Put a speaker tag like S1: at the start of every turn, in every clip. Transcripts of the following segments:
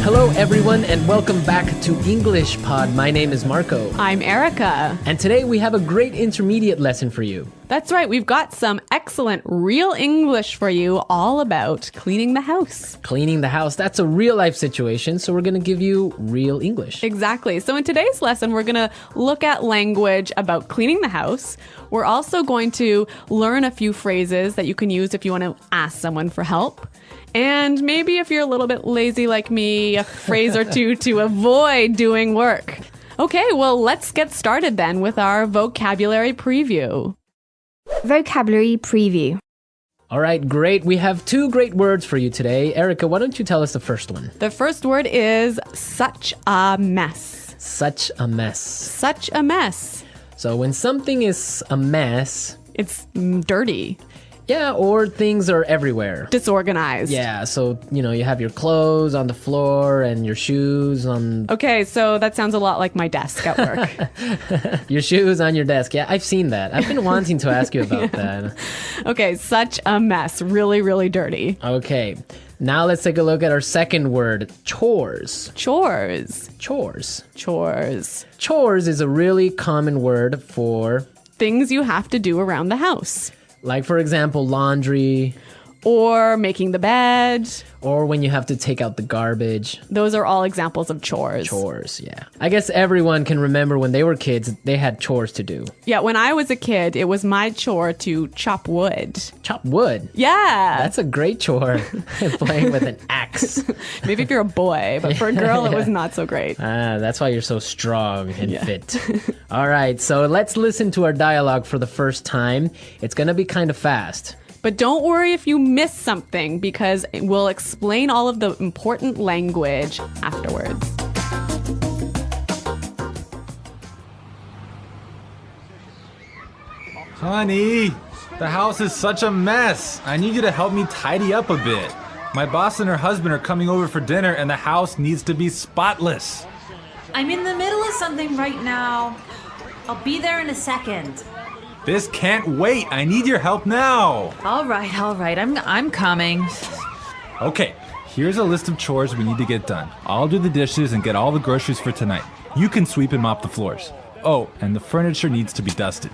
S1: Hello, everyone, and welcome back to English Pod. My name is Marco.
S2: I'm Erica.
S1: And today we have a great intermediate lesson for you.
S2: That's right. We've got some excellent real English for you all about cleaning the house.
S1: Cleaning the house, that's a real life situation, so we're going to give you real English.
S2: Exactly. So in today's lesson, we're going to look at language about cleaning the house. We're also going to learn a few phrases that you can use if you want to ask someone for help. And maybe if you're a little bit lazy like me, a phrase or two to avoid doing work. Okay, well, let's get started then with our vocabulary preview.
S3: Vocabulary preview.
S1: All right, great. We have two great words for you today. Erica, why don't you tell us the first one?
S2: The first word is such a mess.
S1: Such a mess.
S2: Such a mess.
S1: So when something is a mess...
S2: It's dirty.
S1: Yeah, or things are everywhere.
S2: Disorganized.
S1: Yeah, so, you have your clothes on the floor and your shoes on...
S2: Okay, so that sounds a lot like my desk at work.
S1: Your shoes on your desk. Yeah, I've seen that. I've been wanting to ask you about that.
S2: Okay, such a mess. Really, really dirty.
S1: Okay, now let's take a look at our second word, chores.
S2: Chores.
S1: Chores.
S2: Chores.
S1: Chores is a really common word for...
S2: things you have to do around the house.
S1: Like, for example, laundry.
S2: Or making the bed.
S1: Or when you have to take out the garbage.
S2: Those are all examples of chores.
S1: Chores, yeah. I guess everyone can remember when they were kids, they had chores to do.
S2: Yeah, when I was a kid, it was my chore to chop wood.
S1: Chop wood?
S2: Yeah.
S1: That's a great chore. Playing with an axe.
S2: Maybe if you're a boy, but for a girl, it was not so great.
S1: That's why you're so strong and fit. All right, so let's listen to our dialogue for the first time. It's going to be kind of fast.
S2: But don't worry if you miss something, because we'll explain all of the important language afterwards.
S4: Honey, the house is such a mess. I need you to help me tidy up a bit. My boss and her husband are coming over for dinner and the house needs to be spotless.
S5: I'm in the middle of something right now. I'll be there in a second.
S4: This can't wait. I need your help now.
S5: All right. I'm coming.
S4: Okay, here's a list of chores we need to get done. I'll do the dishes and get all the groceries for tonight. You can sweep and mop the floors. Oh, and the furniture needs to be dusted.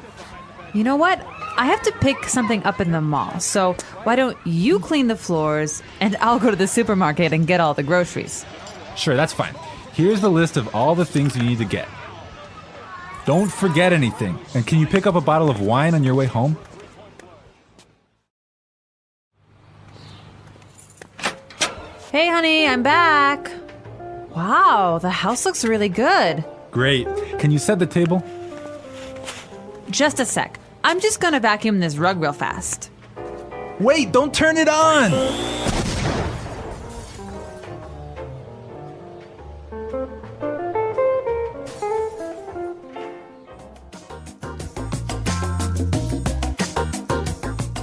S5: You know what? I have to pick something up in the mall. So why don't you clean the floors and I'll go to the supermarket and get all the groceries.
S4: Sure, that's fine. Here's the list of all the things you need to get. Don't forget anything. And can you pick up a bottle of wine on your way home?
S5: Hey, honey, I'm back. Wow, the house looks really good.
S4: Great. Can you set the table?
S5: Just a sec. I'm just gonna vacuum this rug real fast.
S4: Wait, don't turn it on!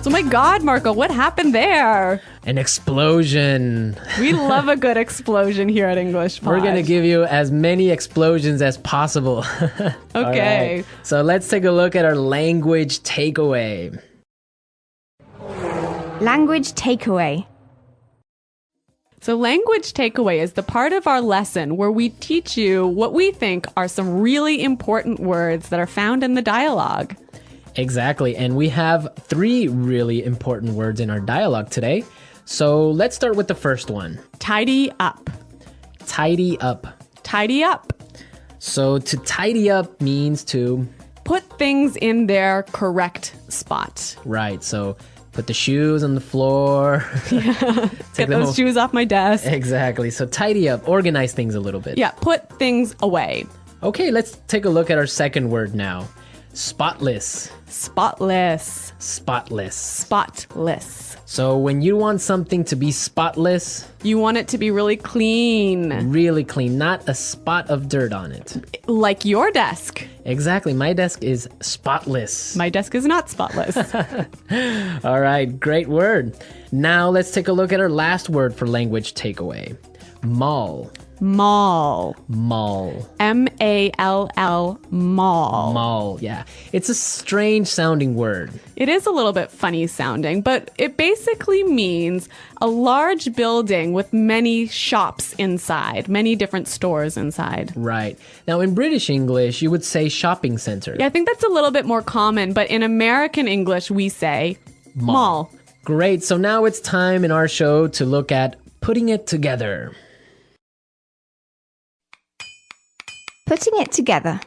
S2: Oh my God, Marco, what happened there?
S1: An explosion.
S2: We love a good explosion here at English Pod.
S1: We're going to give you as many explosions as possible.
S2: Okay.
S1: Right. So let's take a look at our language takeaway.
S3: Language takeaway.
S2: So language takeaway is the part of our lesson where we teach you what we think are some really important words that are found in the dialogue.
S1: Exactly, and we have 3 really important words in our dialogue today. So let's start with the first one.
S2: Tidy up.
S1: Tidy up.
S2: Tidy up.
S1: So to tidy up means to...
S2: put things in their correct spot.
S1: Right, so put the shoes on the floor.
S2: Yeah. Get those shoes off my desk.
S1: Exactly, so tidy up, organize things a little bit.
S2: Yeah, put things away.
S1: Okay, let's take a look at our second word now. Spotless.
S2: Spotless.
S1: Spotless.
S2: Spotless.
S1: So when you want something to be spotless...
S2: you want it to be really clean.
S1: Really clean, not a spot of dirt on it.
S2: Like your desk.
S1: Exactly, my desk is spotless.
S2: My desk is not spotless.
S1: All right, great word. Now let's take a look at our last word for language takeaway. Mall.
S2: Mall.
S1: Mall.
S2: M-A-L-L, mall.
S1: Mall, yeah. It's a strange sounding word.
S2: It is a little bit funny sounding, but it basically means a large building with many shops inside, many different stores inside.
S1: Right. Now, in British English, you would say shopping center.
S2: Yeah, I think that's a little bit more common, but in American English, we say mall.
S1: Great. So now it's time in our show to look at putting it together.
S3: Putting it together.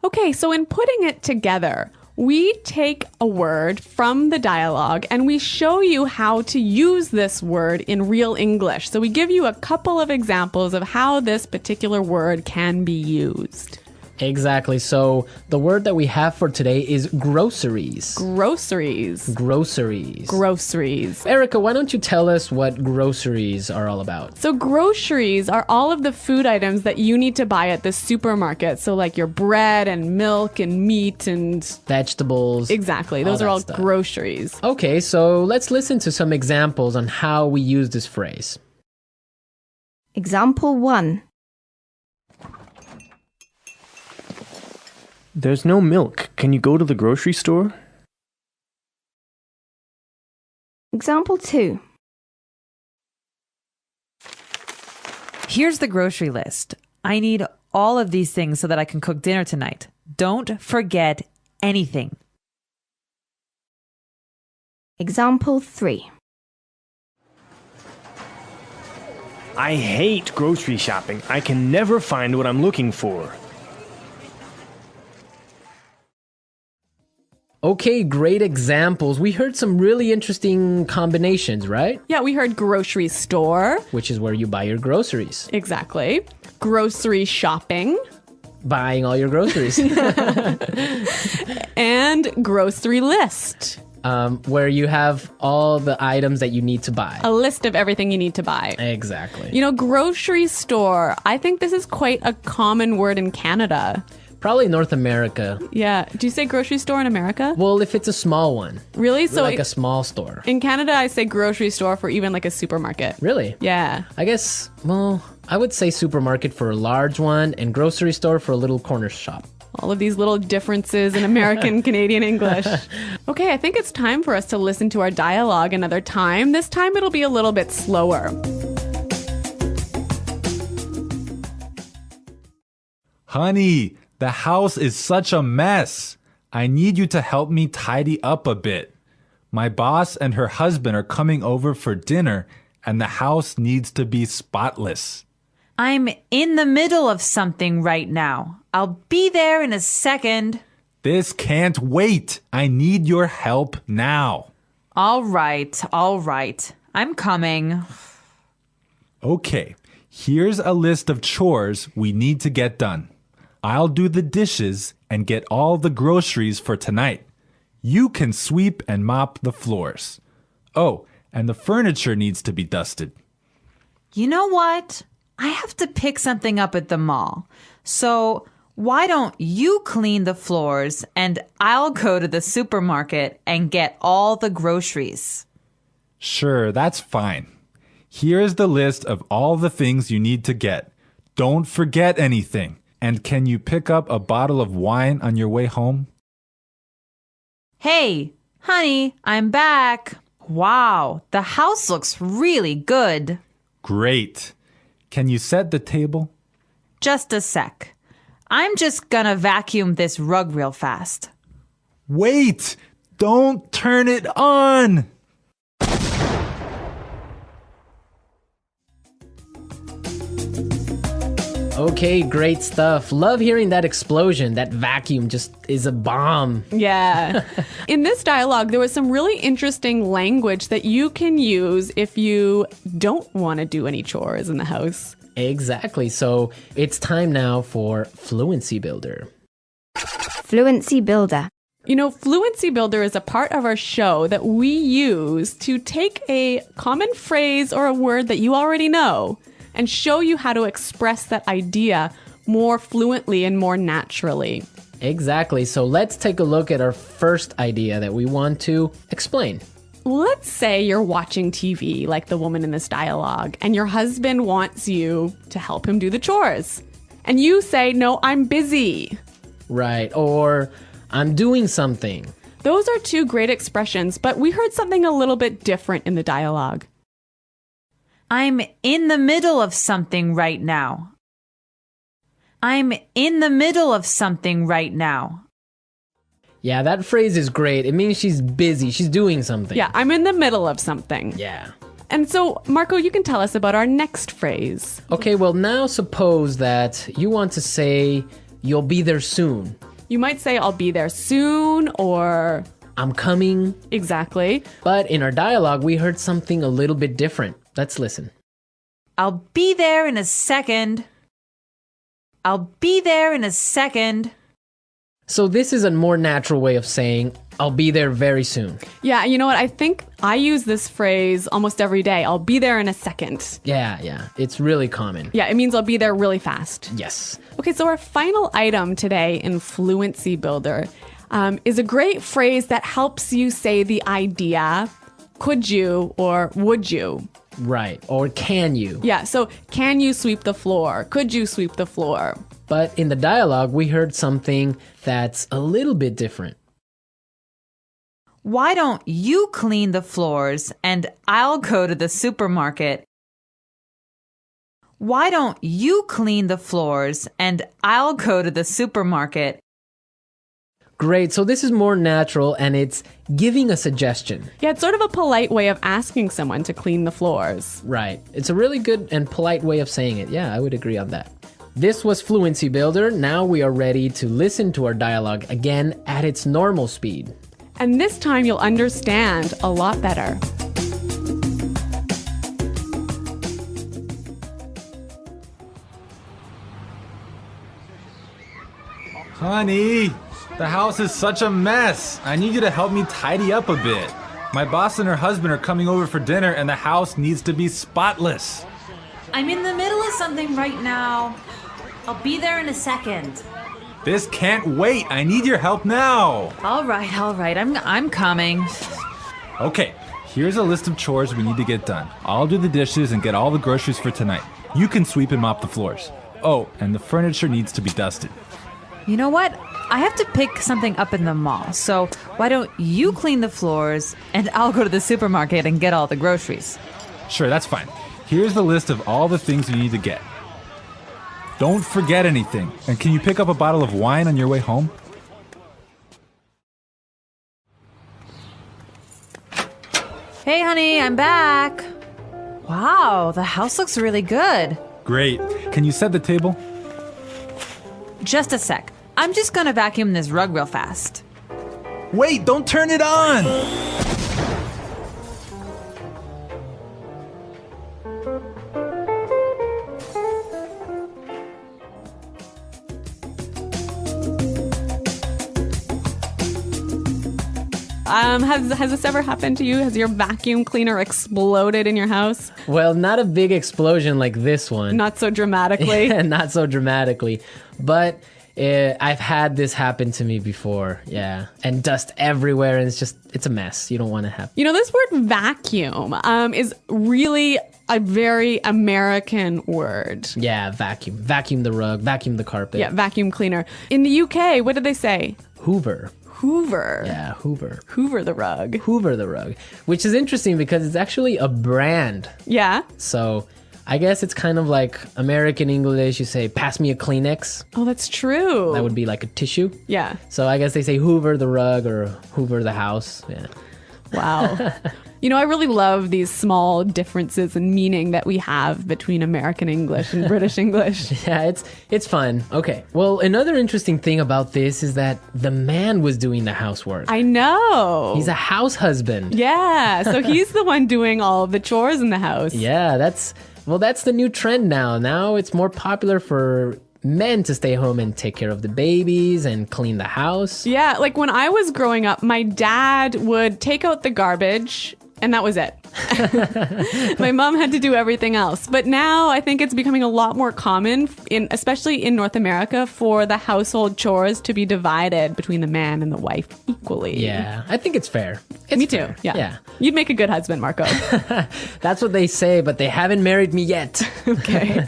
S2: Okay, so in putting it together, we take a word from the dialogue and we show you how to use this word in real English. So we give you a couple of examples of how this particular word can be used.
S1: Exactly. So the word that we have for today is groceries.
S2: Groceries.
S1: Groceries.
S2: Groceries.
S1: Erica, why don't you tell us what groceries are all about?
S2: So groceries are all of the food items that you need to buy at the supermarket. So like your bread and milk and meat and...
S1: Vegetables.
S2: Exactly. Those are all
S1: stuff.
S2: groceries.
S1: Okay, so let's listen to some examples on how we use this phrase.
S3: Example 1.
S6: There's no milk. Can you go to the grocery store?
S3: Example 2.
S5: Here's the grocery list. I need all of these things so that I can cook dinner tonight. Don't forget anything.
S3: Example 3.
S6: I hate grocery shopping. I can never find what I'm looking for.
S1: Okay, great examples. We heard some really interesting combinations, right?
S2: Yeah, we heard grocery store.
S1: Which is where you buy your groceries.
S2: Exactly. Grocery shopping.
S1: Buying all your groceries.
S2: And grocery list.
S1: Where you have all the items that you need to buy.
S2: A list of everything you need to buy.
S1: Exactly.
S2: You know, grocery store, I think this is quite a common word in Canada.
S1: Probably North America.
S2: Yeah. Do you say grocery store in America?
S1: Well, if it's a small one.
S2: Really? So
S1: Like a small store.
S2: in Canada, I say grocery store for even like a supermarket.
S1: Really?
S2: Yeah.
S1: I guess, well, I would say supermarket for a large one and grocery store for a little corner shop.
S2: All of these little differences in American Canadian English. Okay, I think it's time for us to listen to our dialogue another time. This time it'll be a little bit slower.
S4: Honey, the house is such a mess. I need you to help me tidy up a bit. My boss and her husband are coming over for dinner, and the house needs to be spotless.
S5: I'm in the middle of something right now. I'll be there in a second.
S4: This can't wait. I need your help now.
S5: All right. I'm coming.
S4: Okay, here's a list of chores we need to get done. I'll do the dishes and get all the groceries for tonight. You can sweep and mop the floors. Oh, and the furniture needs to be dusted.
S5: You know what? I have to pick something up at the mall. So why don't you clean the floors and I'll go to the supermarket and get all the groceries?
S4: Sure, that's fine. Here's the list of all the things you need to get. Don't forget anything. And can you pick up a bottle of wine on your way home?
S5: Hey, honey, I'm back. Wow, the house looks really good.
S4: Great. Can you set the table?
S5: Just a sec. I'm just gonna vacuum this rug real fast.
S4: Wait! Don't turn it on!
S1: Okay, great stuff. Love hearing that explosion. That vacuum just is a bomb.
S2: Yeah. In this dialogue, there was some really interesting language that you can use if you don't want to do any chores in the house.
S1: Exactly. So it's time now for Fluency Builder.
S3: Fluency Builder.
S2: You know, Fluency Builder is a part of our show that we use to take a common phrase or a word that you already know and show you how to express that idea more fluently and more naturally.
S1: Exactly. So let's take a look at our first idea that we want to explain.
S2: let's say you're watching TV like the woman in this dialogue, and your husband wants you to help him do the chores. And you say, no, I'm busy.
S1: Right. Or I'm doing something.
S2: Those are two great expressions, but we heard something a little bit different in the dialogue.
S5: I'm in the middle of something right now. I'm in the middle of something right now.
S1: Yeah, that phrase is great. It means she's busy. She's doing something.
S2: Yeah, I'm in the middle of something.
S1: Yeah.
S2: And so, Marco, you can tell us about our next phrase.
S1: Okay, well, now suppose that you want to say you'll be there soon.
S2: You might say, I'll be there soon, or...
S1: I'm coming.
S2: Exactly.
S1: But in our dialogue, we heard something a little bit different. Let's listen.
S5: I'll be there in a second. I'll be there in a second.
S1: So this is a more natural way of saying, I'll be there very soon.
S2: Yeah, you know what? I think I use this phrase almost every day. I'll be there in a second.
S1: Yeah. It's really common.
S2: Yeah, it means I'll be there really fast.
S1: Yes.
S2: Okay, so our final item today in Fluency Builder is a great phrase that helps you say the idea, could you or would you?
S1: Right. Or can you?
S2: Yeah, so can you sweep the floor? Could you sweep the floor?
S1: But in the dialogue, we heard something that's a little bit different.
S5: Why don't you clean the floors and I'll go to the supermarket? Why don't you clean the floors and I'll go to the supermarket?
S1: Great. So this is more natural and it's giving a suggestion.
S2: Yeah, it's sort of a polite way of asking someone to clean the floors.
S1: Right. It's a really good and polite way of saying it. Yeah, I would agree on that. This was Fluency Builder. Now we are ready to listen to our dialogue again at its normal speed.
S2: And this time you'll understand a lot better.
S4: Honey, the house is such a mess. I need you to help me tidy up a bit. My boss and her husband are coming over for dinner and the house needs to be spotless.
S5: I'm in the middle of something right now. I'll be there in a second.
S4: This can't wait. I need your help now.
S5: All right. I'm coming.
S4: Okay, here's a list of chores we need to get done. I'll do the dishes and get all the groceries for tonight. You can sweep and mop the floors. Oh, and the furniture needs to be dusted.
S5: You know what? I have to pick something up in the mall. So why don't you clean the floors and I'll go to the supermarket and get all the groceries.
S4: Sure, that's fine. Here's the list of all the things you need to get. Don't forget anything. And can you pick up a bottle of wine on your way home?
S5: Hey, honey, I'm back. Wow, the house looks really good.
S4: Great. Can you set the table?
S5: Just a sec. I'm just gonna vacuum this rug real fast.
S4: Wait, don't turn it on!
S2: Has this ever happened to you? Has your vacuum cleaner exploded in your house?
S1: Well, not a big explosion like this one.
S2: Not so dramatically.
S1: Not so dramatically. But I've had this happen to me before. Yeah. And dust everywhere. And it's a mess. You don't want to have.
S2: You know, this word vacuum is really a very American word.
S1: Yeah, vacuum. Vacuum the rug. Vacuum the carpet.
S2: Yeah, vacuum cleaner. In the UK, what did they say?
S1: Hoover.
S2: Hoover.
S1: Yeah, Hoover.
S2: Hoover the rug.
S1: Hoover the rug. Which is interesting because it's actually a brand.
S2: Yeah.
S1: So I guess it's kind of like American English. You say, pass me a Kleenex.
S2: Oh, that's true.
S1: That would be like a tissue.
S2: Yeah.
S1: So I guess they say Hoover the rug or Hoover the house. Yeah.
S2: Wow. You know, I really love these small differences in meaning that we have between American English and British English.
S1: Yeah, it's fun. Okay. Well, another interesting thing about this is that the man was doing the housework.
S2: I know.
S1: He's a house husband.
S2: Yeah. So he's the one doing all of the chores in the house.
S1: Yeah, that's the new trend now. Now it's more popular for men to stay home and take care of the babies and clean the house.
S2: Yeah, like when I was growing up, my dad would take out the garbage and that was it. My mom had to do everything else. But now I think it's becoming a lot more common, especially in North America, for the household chores to be divided between the man and the wife equally.
S1: Yeah, I think it's fair.
S2: Me too. Yeah. You'd make a good husband, Marco.
S1: That's what they say, but they haven't married me yet.
S2: Okay.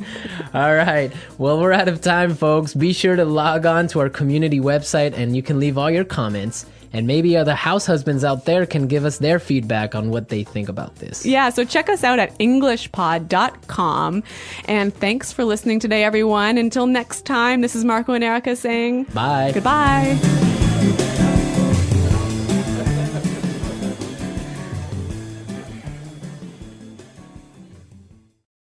S1: All right. Well, we're out of time, folks. Be sure to log on to our community website and you can leave all your comments. And maybe other house husbands out there can give us their feedback on what they think about this.
S2: Yeah, so check us out at EnglishPod.com. And thanks for listening today, everyone. Until next time, this is Marco and Erica saying
S1: Bye.
S2: Goodbye.